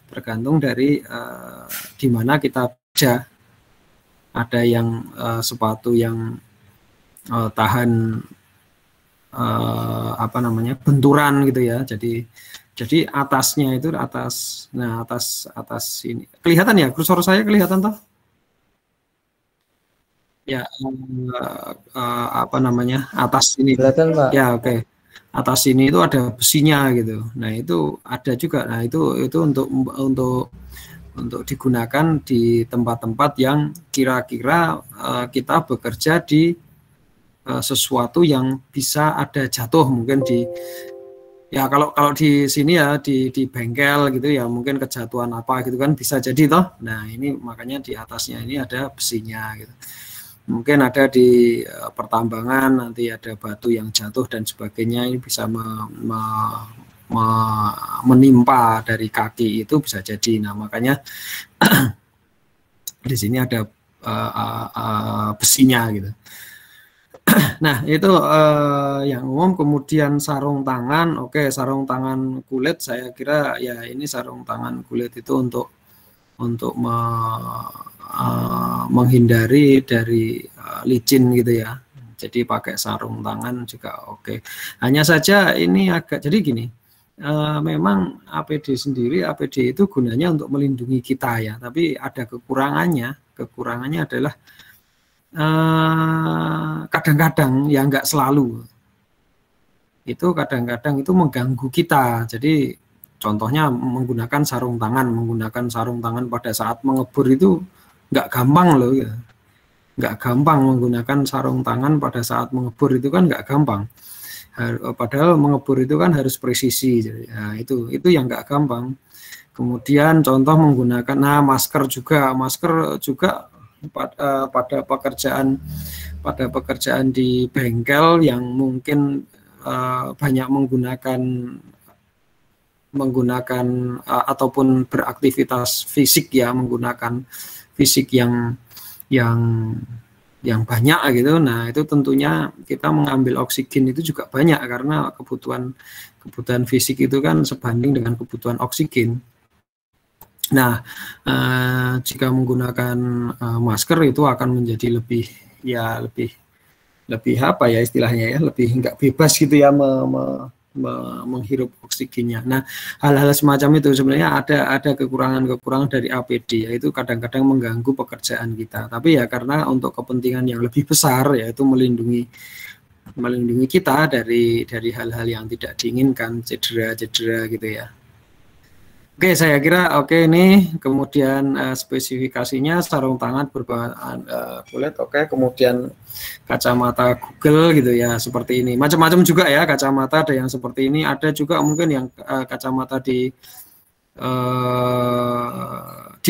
tergantung dari di mana kita bekerja. Ada yang sepatu yang tahan apa namanya, benturan gitu ya. Jadi atasnya itu atas ini kelihatan ya, kursor saya kelihatan toh? Ya, apa namanya, atas ini. Kelihatan, Pak. Ya, oke. Atas ini itu ada besinya gitu. Nah, itu ada juga. Nah, itu untuk digunakan di tempat-tempat yang kira-kira kita bekerja di sesuatu yang bisa ada jatuh, mungkin di ya kalau di sini ya di bengkel gitu ya, mungkin kejatuhan apa gitu kan bisa jadi toh. Nah, ini makanya di atasnya ini ada besinya gitu. Mungkin ada di pertambangan, nanti ada batu yang jatuh dan sebagainya, ini bisa menimpa dari kaki, itu bisa jadi. Nah, makanya di sini ada besinya gitu. Nah, itu yang umum. Kemudian sarung tangan, oke, sarung tangan kulit, saya kira ya ini sarung tangan kulit itu untuk menghindari dari licin gitu ya. Jadi pakai sarung tangan juga oke. Hanya saja ini agak, jadi gini, memang APD sendiri, APD itu gunanya untuk melindungi kita ya, tapi ada kekurangannya. Kekurangannya adalah kadang-kadang ya nggak selalu. Itu kadang-kadang itu mengganggu kita. Jadi contohnya menggunakan sarung tangan pada saat mengebur itu nggak gampang loh ya. Nggak gampang menggunakan sarung tangan pada saat mengebur itu kan nggak gampang. Padahal mengebur itu kan harus presisi. Nah, itu yang nggak gampang. Kemudian contoh menggunakan masker juga pada pekerjaan di bengkel yang mungkin banyak menggunakan ataupun beraktivitas fisik ya, menggunakan fisik yang banyak gitu. Nah, itu tentunya kita mengambil oksigen itu juga banyak karena kebutuhan fisik itu kan sebanding dengan kebutuhan oksigen. Nah, jika menggunakan masker itu akan menjadi lebih apa ya istilahnya ya, lebih nggak bebas gitu ya menghirup oksigennya. Nah, hal-hal semacam itu sebenarnya ada kekurangan dari APD, yaitu kadang-kadang mengganggu pekerjaan kita. Tapi ya karena untuk kepentingan yang lebih besar, yaitu melindungi kita dari hal-hal yang tidak diinginkan, cedera gitu ya. Oke, saya kira oke ini. Kemudian spesifikasinya sarung tangan berbahan kulit, oke. Kemudian kacamata Google gitu ya, seperti ini. Macam-macam juga ya kacamata, ada yang seperti ini, ada juga mungkin yang kacamata di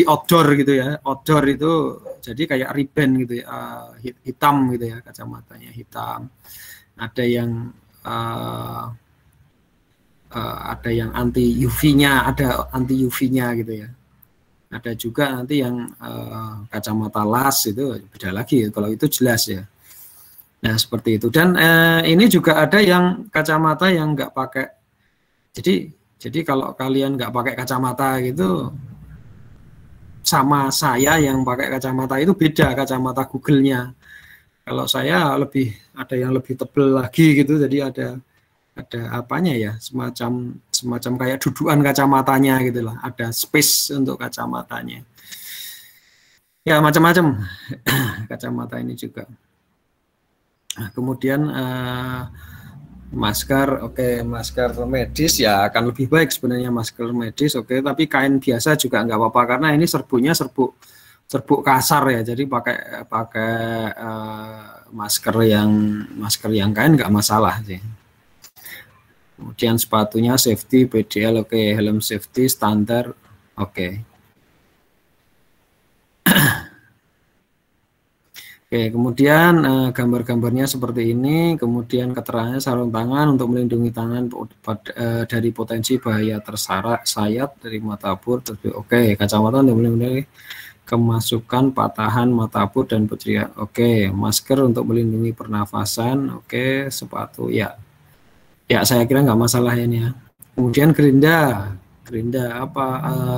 outdoor gitu ya. Outdoor itu jadi kayak ribbon gitu ya, hitam gitu ya, kacamatanya hitam. Ada yang anti UV-nya, ada anti UV-nya gitu ya. Ada juga nanti yang kacamata las, itu beda lagi ya, kalau itu jelas ya. Nah, seperti itu. Dan ini juga ada yang kacamata yang nggak pakai. Jadi kalau kalian nggak pakai kacamata gitu, sama saya yang pakai kacamata itu beda kacamata Google-nya. Kalau saya ada yang lebih tebal lagi gitu, jadi ada apanya ya, semacam kayak dudukan kacamatanya gitu lah, ada space untuk kacamatanya ya, macam-macam kacamata ini juga. Nah, kemudian masker, oke, masker medis ya akan lebih baik sebenarnya masker medis, oke, tapi kain biasa juga nggak apa-apa karena ini serbunya serbu kasar ya, jadi pakai masker yang kain nggak masalah sih. Kemudian sepatunya safety PDL, oke, helm safety standar, oke. Oke, kemudian gambar-gambarnya seperti ini, kemudian keterangannya sarung tangan untuk melindungi tangan dari potensi bahaya tersayat dari matabur, oke, kacamata untuk melindungi kemasukan patahan matabur dan pencurian, oke, masker untuk melindungi pernafasan, oke, sepatu ya. Ya, saya kira nggak masalah ini ya. Kemudian gerinda apa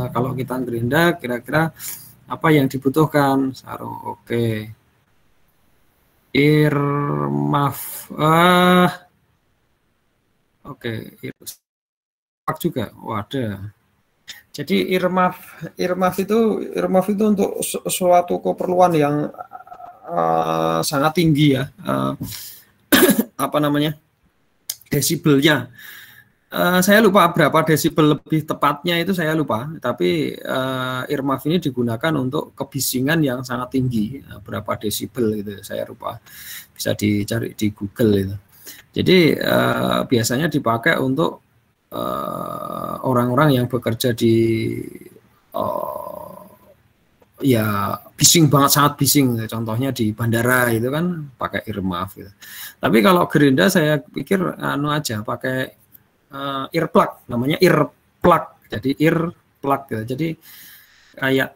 kalau kita gerinda kira-kira apa yang dibutuhkan sarung. Oke. Irmaf oke, irmaf juga. Wadah. Jadi irmaf itu untuk suatu keperluan yang sangat tinggi ya. Apa namanya? Desibelnya. Saya lupa berapa desibel lebih tepatnya itu saya lupa, tapi irmaf ini digunakan untuk kebisingan yang sangat tinggi, berapa desibel gitu saya lupa, bisa dicari di Google itu. Jadi biasanya dipakai untuk orang-orang yang bekerja di ya bising banget, sangat bising, contohnya di bandara itu kan pakai irmaf gitu. Tapi kalau gerinda saya pikir anu aja pakai earplug, namanya earplug, jadi earplug gitu. Jadi kayak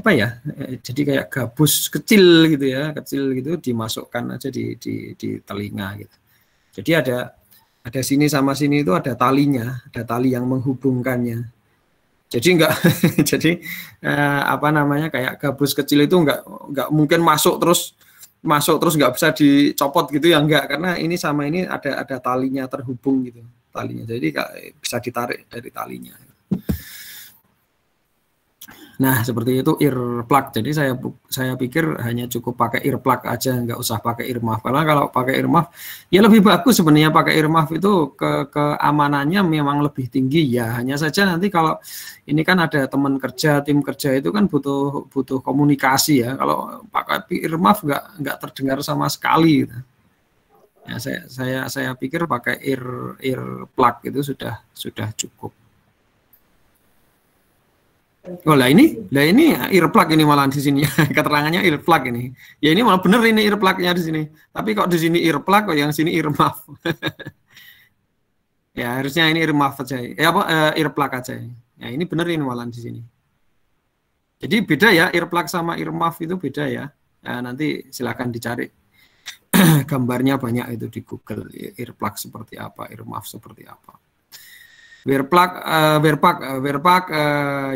apa ya, jadi kayak gabus kecil gitu ya, kecil gitu dimasukkan aja di telinga gitu. Jadi ada sini sama sini itu ada talinya, ada tali yang menghubungkannya. Jadi enggak jadi apa namanya kayak gabus kecil itu enggak mungkin masuk terus nggak bisa dicopot gitu ya, enggak, karena ini sama ini ada talinya terhubung gitu talinya, jadi bisa ditarik dari talinya. Nah seperti itu earplug. Jadi saya pikir hanya cukup pakai earplug aja, nggak usah pakai earmuff, karena kalau pakai earmuff ya lebih bagus sebenarnya. Pakai earmuff itu keamanannya memang lebih tinggi ya, hanya saja nanti kalau ini kan ada teman kerja, tim kerja itu kan butuh komunikasi ya. Kalau pakai earmuff nggak terdengar sama sekali gitu. Ya, saya pikir pakai earplug itu sudah cukup. Oh lah ini earplug ini malah di sini keterangannya earplug ini. Ya ini malah bener ini earplugnya di sini. Tapi kok di sini earplug, kok yang sini earmuff. Ya harusnya ini earmuff aja. Earplug aja. Ya ini bener ini malah di sini. Jadi beda ya, earplug sama earmuff itu beda ya. Nanti silakan dicari. Gambarnya banyak itu di Google, earplug seperti apa, earmuff seperti apa. Wearplug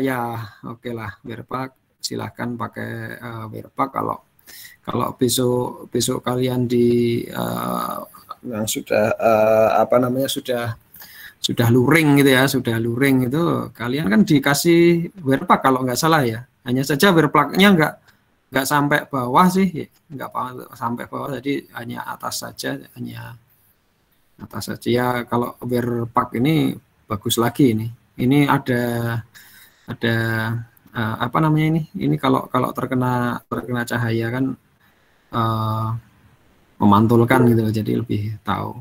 ya oke lah, wearplug silahkan pakai wearplug kalau besok kalian yang sudah apa namanya sudah luring gitu ya, sudah luring itu kalian kan dikasih wearplug kalau nggak salah ya. Hanya saja wearplugnya nggak sampai bawah sih, nggak sampai bawah, jadi hanya atas saja, ya. Kalau wearplug ini bagus lagi ini. Ini ada apa namanya ini? Ini kalau terkena cahaya kan memantulkan gitu, jadi lebih tahu.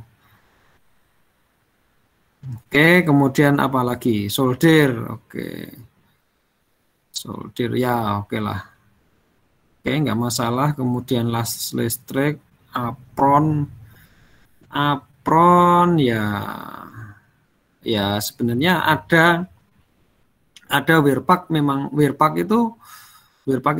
Oke, kemudian apa lagi? Solder. Oke. Solder ya, oke lah. Oke, nggak masalah. Kemudian las listrik, apron ya sebenarnya ada wearplug. Memang wearplug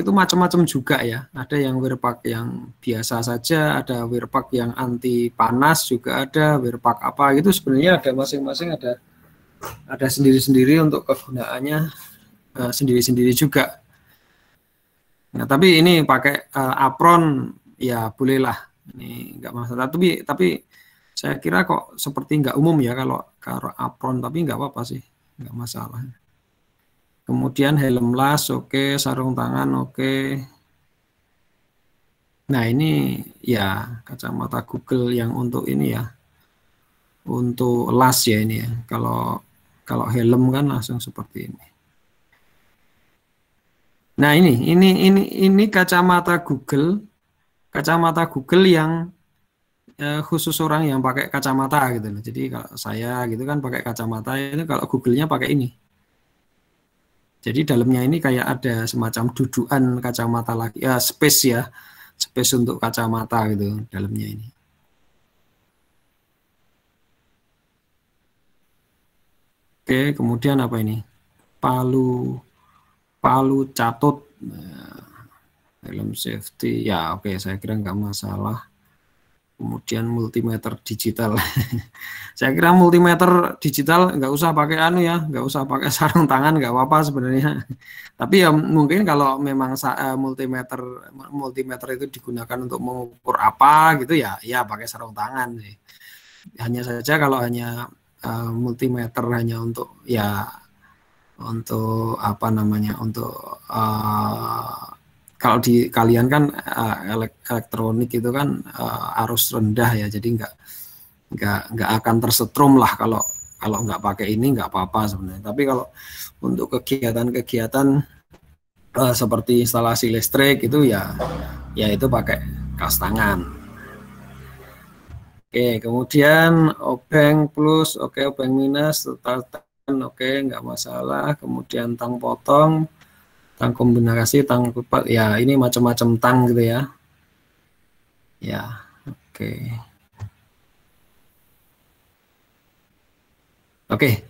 itu macam-macam juga ya. Ada yang wearplug yang biasa saja, ada wearplug yang anti panas juga ada, wearplug apa gitu sebenarnya ada masing-masing, ada sendiri-sendiri untuk kegunaannya sendiri-sendiri juga. Nah, tapi ini pakai apron ya bolehlah, ini nggak masalah. Tapi saya kira kok seperti nggak umum ya kalau apron, tapi nggak apa-apa sih, nggak masalah. Kemudian helm las, oke, sarung tangan, oke. Nah ini ya kacamata Google yang untuk ini ya, untuk las ya ini ya. Kalau helm kan langsung seperti ini. Nah ini kacamata Google yang khusus orang yang pakai kacamata gitu loh. Jadi kalau saya gitu kan pakai kacamata itu, kalau Google-nya pakai ini. Jadi dalamnya ini kayak ada semacam dudukan kacamata lagi, ya space ya, space untuk kacamata gitu dalamnya ini. Oke, kemudian apa ini? Palu catut, helm safety ya, oke, saya kira nggak masalah. Kemudian multimeter digital. Saya kira multimeter digital nggak usah pakai anu ya, nggak usah pakai sarung tangan, nggak apa-apa sebenarnya. Tapi ya mungkin kalau memang multimeter itu digunakan untuk mengukur apa gitu ya, ya pakai sarung tangan sih. Hanya saja kalau hanya multimeter hanya untuk ya untuk apa namanya untuk kalau di kalian kan elektronik itu kan arus rendah ya, jadi nggak akan tersetrum lah kalau nggak pakai ini nggak apa-apa sebenarnya. Tapi kalau untuk kegiatan-kegiatan seperti instalasi listrik itu ya itu pakai kas tangan. Oke, kemudian obeng plus, oke, obeng minus, total oke, nggak masalah. Kemudian tang potong, tang kombinasi, tang kupat, ya ini macam-macam tang gitu ya. Ya, oke. Oke,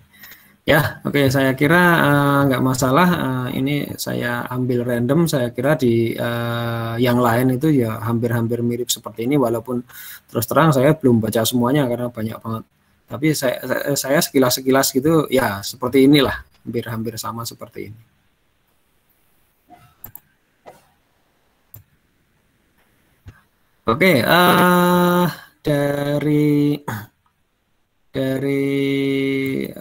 ya, oke. Saya kira nggak masalah. Ini saya ambil random. Saya kira di yang lain itu ya hampir-hampir mirip seperti ini. Walaupun terus terang saya belum baca semuanya karena banyak banget. Tapi saya sekilas-sekilas gitu, ya seperti inilah, hampir-hampir sama seperti ini. Oke, dari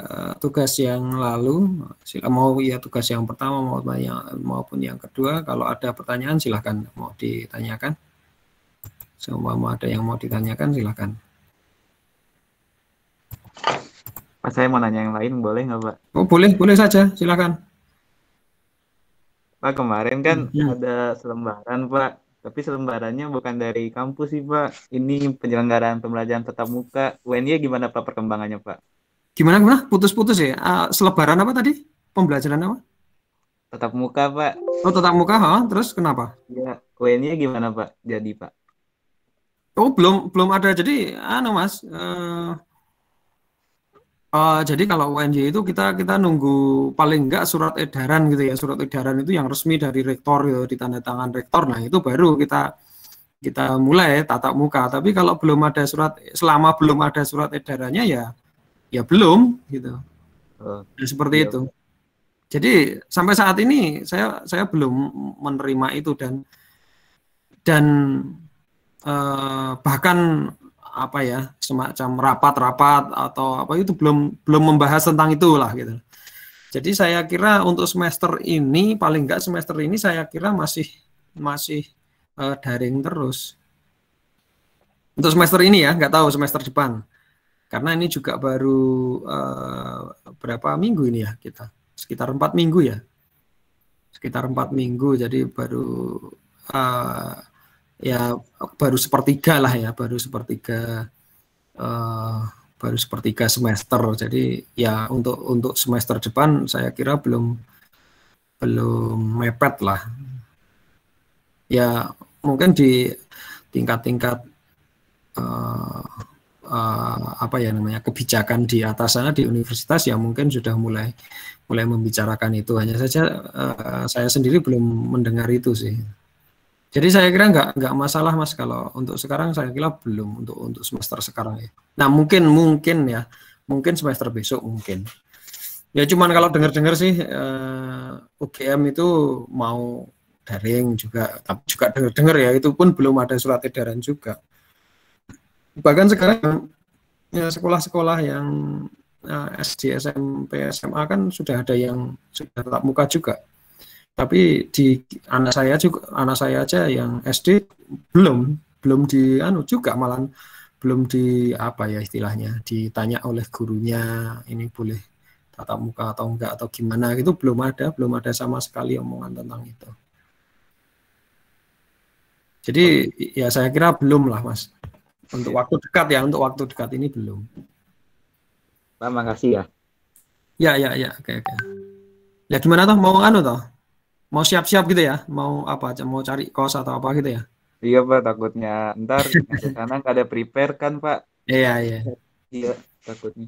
tugas yang lalu, mau ya tugas yang pertama maupun yang kedua, kalau ada pertanyaan silahkan mau ditanyakan. Semua mau ada yang mau ditanyakan silahkan. Pak, saya mau nanya yang lain, boleh nggak Pak? Oh boleh saja, silahkan. Pak, kemarin kan ada selembaran Pak, tapi selembarannya bukan dari kampus sih Pak. Ini penyelenggaraan pembelajaran tatap muka. UNY gimana Pak perkembangannya Pak? Gimana? Putus-putus ya? Selebaran apa tadi? Pembelajaran apa? Tatap muka Pak. Oh tatap muka, terus kenapa? Ya, UNY gimana Pak? Jadi Pak? Oh belum ada. Jadi Mas, jadi kalau UNJ itu kita nunggu paling enggak surat edaran gitu ya. Surat edaran itu yang resmi dari rektor gitu, ditandatangan rektor. Nah itu baru kita mulai tatap muka. Tapi kalau selama belum ada surat edarannya ya belum gitu. Nah, seperti iya, itu. Jadi sampai saat ini saya belum menerima itu dan bahkan apa ya semacam rapat-rapat atau apa itu belum membahas tentang itulah gitu. Jadi saya kira untuk semester ini paling enggak semester ini saya kira masih daring terus. Untuk semester ini ya, nggak tahu semester depan. Karena ini juga baru berapa minggu ini ya kita? Sekitar 4 minggu ya. Sekitar 4 minggu jadi ya baru sepertiga lah ya, baru sepertiga semester. Jadi ya untuk semester depan saya kira belum mepet lah. Ya mungkin di tingkat-tingkat apa ya namanya kebijakan di atas sana di universitas ya mungkin sudah mulai membicarakan itu. Hanya saja saya sendiri belum mendengar itu sih. Jadi saya kira nggak masalah Mas kalau untuk sekarang saya kira belum untuk semester sekarang ya. Nah mungkin ya mungkin semester besok mungkin. Ya cuman kalau dengar-dengar sih UGM itu mau daring juga, tapi juga dengar ya itu pun belum ada surat edaran juga. Bahkan sekarang ya, sekolah-sekolah yang SD, SMP, SMA kan sudah ada yang sudah tatap muka juga. Tapi di anak saya aja yang SD belum juga malah belum di apa ya istilahnya ditanya oleh gurunya ini boleh tatap muka atau enggak atau gimana gitu belum ada sama sekali omongan tentang itu. Jadi ya saya kira belum lah Mas. Untuk waktu dekat ya, untuk waktu dekat ini belum. Pak, makasih ya. Ya, oke. Ya gimana toh mau toh? Mau siap-siap gitu ya? Mau apa aja? Mau cari kos atau apa gitu ya? Iya Pak, takutnya ntar ke sana nggak ada prepare kan Pak? Iya. Iya, takutnya.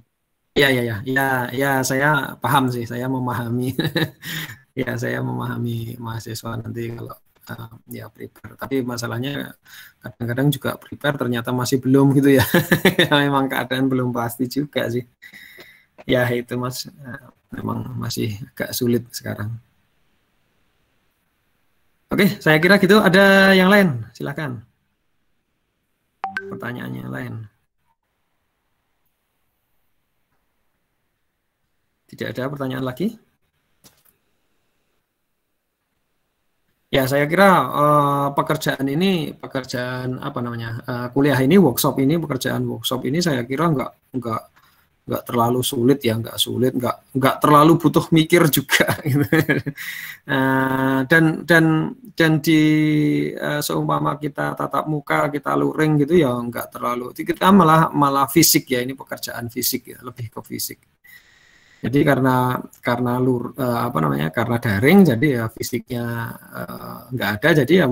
Ya, saya paham sih, saya memahami. Ya, saya memahami mahasiswa nanti kalau ya prepare. Tapi masalahnya kadang-kadang juga prepare ternyata masih belum gitu ya. Memang keadaan belum pasti juga sih. Ya itu Mas, memang masih agak sulit sekarang. Oke, saya kira gitu. Ada yang lain? Silakan. Pertanyaannya lain. Tidak ada pertanyaan lagi? Ya, saya kira pekerjaan ini, pekerjaan apa namanya, kuliah ini, pekerjaan workshop ini saya kira nggak terlalu sulit ya, nggak sulit, nggak terlalu butuh mikir juga. Gitu. Dan di seumpama kita tatap muka, kita luring gitu ya, nggak terlalu. Kita malah fisik ya, ini pekerjaan fisik ya, lebih ke fisik. Jadi karena apa namanya, karena daring, jadi ya fisiknya nggak ada, jadi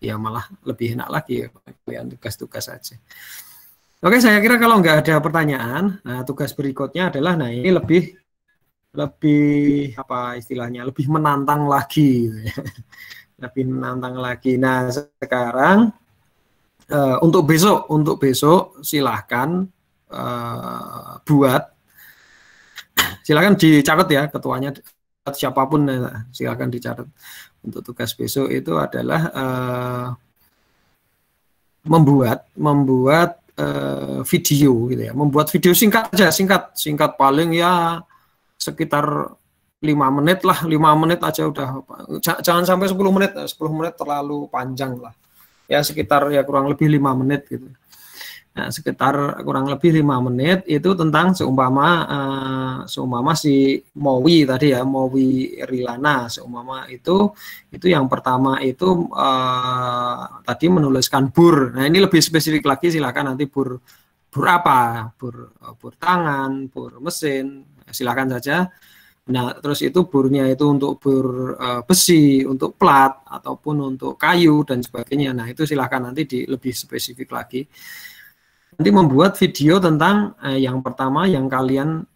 ya malah lebih enak lagi ya, kalian tugas-tugas saja. Oke, saya kira kalau nggak ada pertanyaan, nah tugas berikutnya adalah, nah ini lebih apa istilahnya, lebih menantang lagi, lebih menantang lagi. Nah sekarang untuk besok silahkan silakan dicatat ya, ketuanya siapapun silakan dicatat. Untuk tugas besok itu adalah membuat video gitu ya, membuat video singkat aja, singkat paling ya sekitar 5 menit lah, 5 menit aja udah, jangan sampai 10 menit, 10 menit terlalu panjang lah ya, sekitar ya kurang lebih 5 menit gitu. Nah, sekitar kurang lebih 5 menit itu tentang seumpama si Mowi tadi ya, Mowi Rilana, seumpama itu yang pertama itu tadi menuliskan bur. Nah, ini lebih spesifik lagi, silakan nanti bur apa, bur tangan, bur mesin, silakan saja. Nah, terus itu burnya itu untuk bur besi, untuk plat ataupun untuk kayu dan sebagainya. Nah, itu silakan nanti lebih spesifik lagi. Nanti membuat video tentang yang pertama yang kalian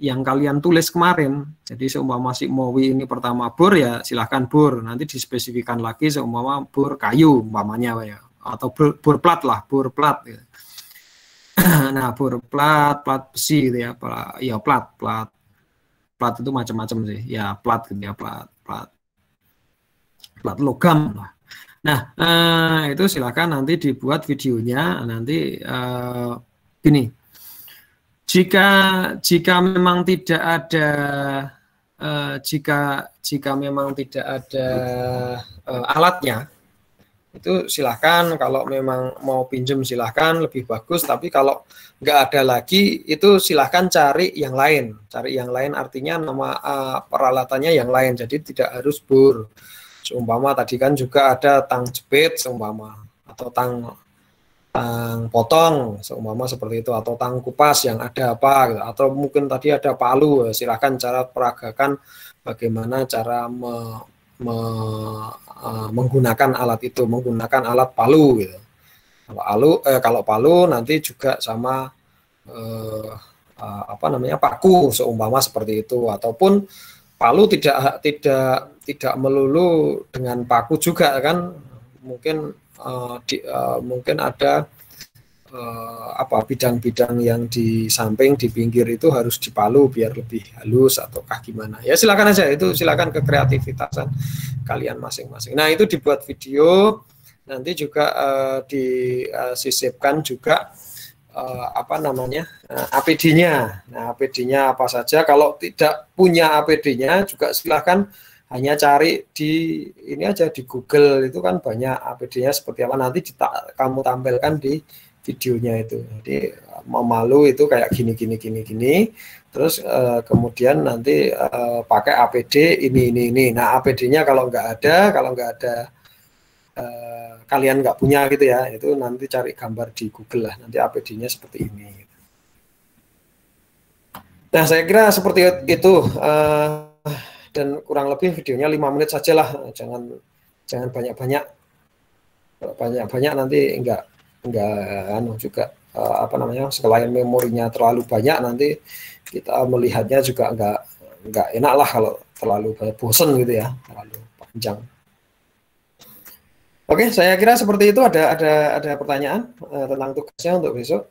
tulis kemarin. Jadi seumpama si Mowi ini pertama bur, ya silahkan bur. Nanti dispesifikan lagi seumpama bur kayu umpamanya ya, atau bur plat lah, bur plat. Ya. Nah, bur plat besi gitu ya, ya plat itu macam-macam sih. Ya plat gitu ya, plat logam lah. Nah, itu silakan nanti dibuat videonya. Nanti gini, jika memang tidak ada jika memang tidak ada alatnya, itu silakan. Kalau memang mau pinjam silakan, lebih bagus. Tapi kalau nggak ada lagi, itu silakan cari yang lain. Cari yang lain artinya nama peralatannya yang lain. Jadi tidak harus bur. Seumpama tadi kan juga ada tang jepit seumpama, atau tang potong seumpama seperti itu, atau tang kupas yang ada apa gitu. Atau mungkin tadi ada palu, silahkan cara peragakan bagaimana cara menggunakan alat itu, menggunakan alat palu gitu. Kalau palu nanti juga sama apa namanya, paku seumpama seperti itu, ataupun palu tidak melulu dengan paku juga kan, mungkin mungkin ada apa bidang-bidang yang di samping, di pinggir itu harus dipalu biar lebih halus ataukah gimana. Ya silakan aja, itu silakan ke kreativitasan kalian masing-masing. Nah, itu dibuat video, nanti juga disisipkan juga apa namanya, APD-nya. Nah, APD-nya apa saja. Kalau tidak punya APD-nya juga silakan hanya cari di ini aja, di Google itu kan banyak APD-nya seperti apa, nanti kamu tampilkan di videonya itu. Jadi memalu itu kayak gini. Terus kemudian nanti pakai APD ini. Nah, APD-nya kalau nggak ada kalian nggak punya gitu ya, itu nanti cari gambar di Google lah, nanti APD-nya seperti ini. Nah, saya kira seperti itu. Dan kurang lebih videonya 5 menit saja lah, jangan banyak-banyak nanti enggak juga apa namanya, selain memorinya terlalu banyak, nanti kita melihatnya juga enggak enak lah kalau terlalu banyak, bosen gitu ya, terlalu panjang. Oke, saya kira seperti itu. Ada pertanyaan tentang tugasnya untuk besok.